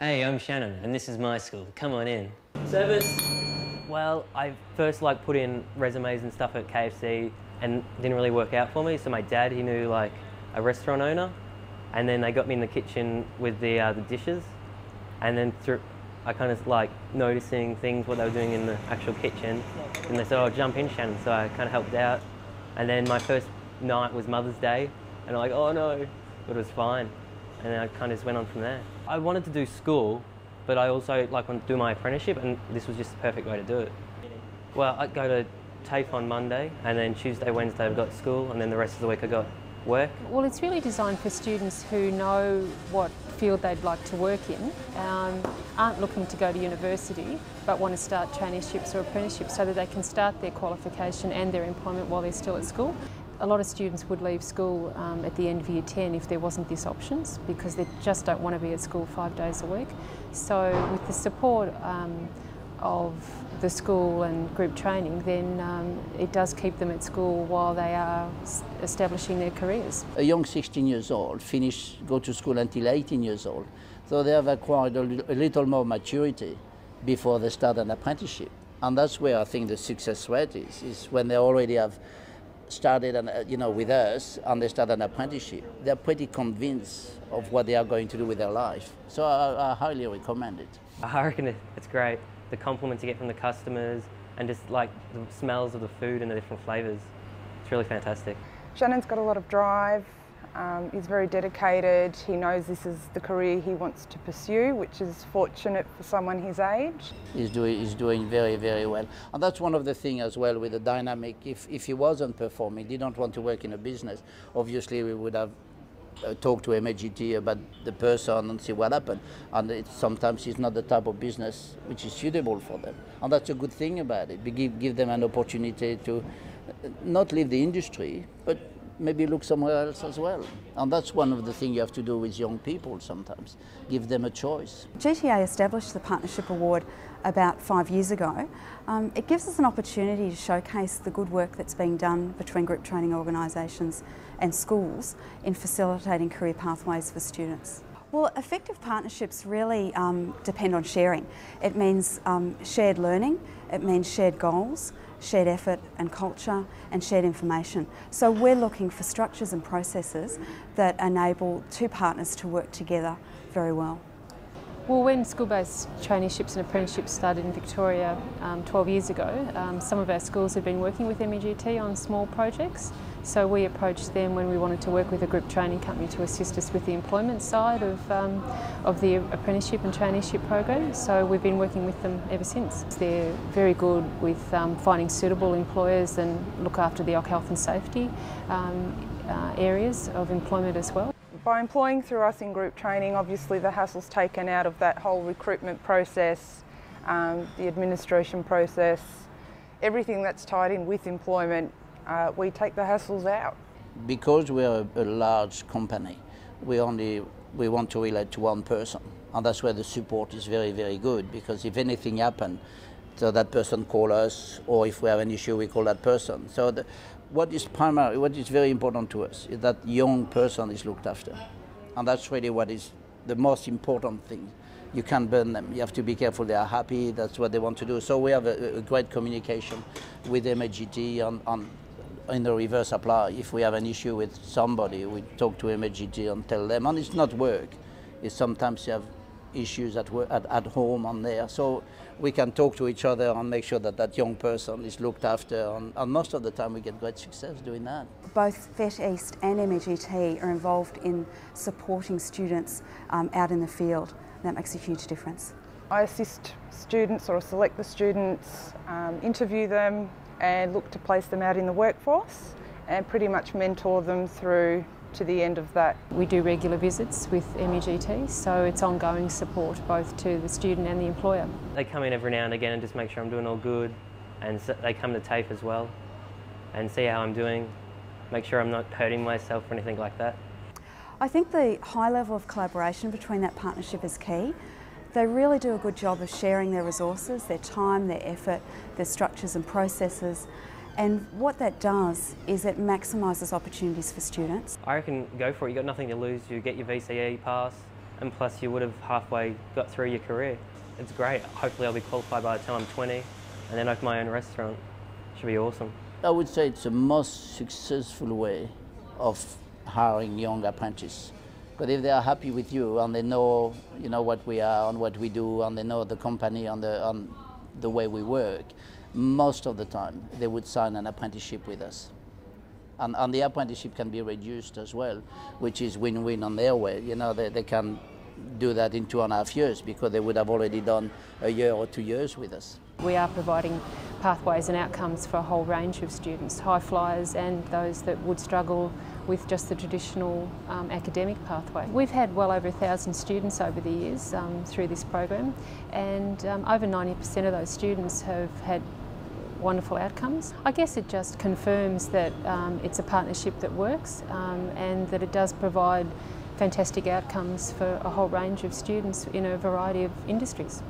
Hey, I'm Shannon, and this is my school. Come on in. Service! Well, I first put in resumes and stuff at KFC and didn't really work out for me, so my dad, he knew a restaurant owner, and then they got me in the kitchen with the dishes, and then I kind of noticing things, what they were doing in the actual kitchen, and they said, oh, jump in, Shannon, so I kind of helped out. And then my first night was Mother's Day, and I'm like, oh no, but it was fine. And then I kind of just went on from there. I wanted to do school, but I also want to do my apprenticeship, and this was just the perfect way to do it. Well, I'd go to TAFE on Monday, and then Tuesday, Wednesday I've got school, and then the rest of the week I got work. Well, it's really designed for students who know what field they'd like to work in, aren't looking to go to university, but want to start traineeships or apprenticeships so that they can start their qualification and their employment while they're still at school. A lot of students would leave school at the end of year 10 if there wasn't this options, because they just don't want to be at school 5 days a week. So with the support of the school and group training, then it does keep them at school while they are establishing their careers. A young 16 years old go to school until 18 years old, so they have acquired a little more maturity before they start an apprenticeship. And that's where I think the success rate is when they already have started with us and they start an apprenticeship. They're pretty convinced of what they are going to do with their life. So I highly recommend it. I reckon it's great. The compliments you get from the customers and just the smells of the food and the different flavours. It's really fantastic. Shannon's got a lot of drive. He's very dedicated. He knows this is the career he wants to pursue, which is fortunate for someone his age. He's doing very, very well. And that's one of the things as well with the dynamic. If he wasn't performing, didn't want to work in a business, obviously we would have talked to MAGT about the person and see what happened. And sometimes it's not the type of business which is suitable for them. And that's a good thing about it. We give them an opportunity to not leave the industry, but maybe look somewhere else as well. And that's one of the things you have to do with young people sometimes, give them a choice. GTA established the Partnership Award about 5 years ago. It gives us an opportunity to showcase the good work that's being done between group training organisations and schools in facilitating career pathways for students. Well, effective partnerships really depend on sharing. It means shared learning, it means shared goals, shared effort and culture and shared information. So we're looking for structures and processes that enable two partners to work together very well. Well, when school-based traineeships and apprenticeships started in Victoria 12 years ago, some of our schools had been working with MEGT on small projects. So we approached them when we wanted to work with a group training company to assist us with the employment side of the apprenticeship and traineeship program. So we've been working with them ever since. They're very good with finding suitable employers and look after the health and safety areas of employment as well. By employing through us in group training, obviously the hassle's taken out of that whole recruitment process, the administration process, everything that's tied in with employment. We take the hassles out. Because we're a large company, we want to relate to one person, and that's where the support is very, very good, because if anything happens, so that person calls us, or if we have an issue, we call that person. So what is very important to us is that young person is looked after, and that's really what is the most important thing. You can't burn them. You have to be careful they are happy, that's what they want to do. So we have a great communication with MAGT on in the reverse apply. If we have an issue with somebody, we talk to MAGT and tell them, and it's not work. It's sometimes you have issues at home and there. So we can talk to each other and make sure that that young person is looked after, and most of the time we get great success doing that. Both VET East and MAGT are involved in supporting students out in the field. That makes a huge difference. I assist students or select the students, interview them and look to place them out in the workforce and pretty much mentor them through to the end of that. We do regular visits with MEGT, so it's ongoing support both to the student and the employer. They come in every now and again and just make sure I'm doing all good, and so they come to TAFE as well and see how I'm doing, make sure I'm not hurting myself or anything like that. I think the high level of collaboration between that partnership is key. They really do a good job of sharing their resources, their time, their effort, their structures and processes. And what that does is it maximises opportunities for students. I reckon go for it. You've got nothing to lose. You get your VCE pass and plus you would have halfway got through your career. It's great. Hopefully I'll be qualified by the time I'm 20 and then open my own restaurant. Should be awesome. I would say it's the most successful way of hiring young apprentices. But if they are happy with you and they know, what we are and what we do, and they know the company and the way we work, most of the time they would sign an apprenticeship with us. And the apprenticeship can be reduced as well, which is win-win on their way. They can do that in 2.5 years because they would have already done a year or 2 years with us. We are providing pathways and outcomes for a whole range of students, high flyers and those that would struggle with just the traditional academic pathway. We've had well over 1,000 students over the years through this program, and over 90% of those students have had wonderful outcomes. I guess it just confirms that it's a partnership that works and that it does provide fantastic outcomes for a whole range of students in a variety of industries.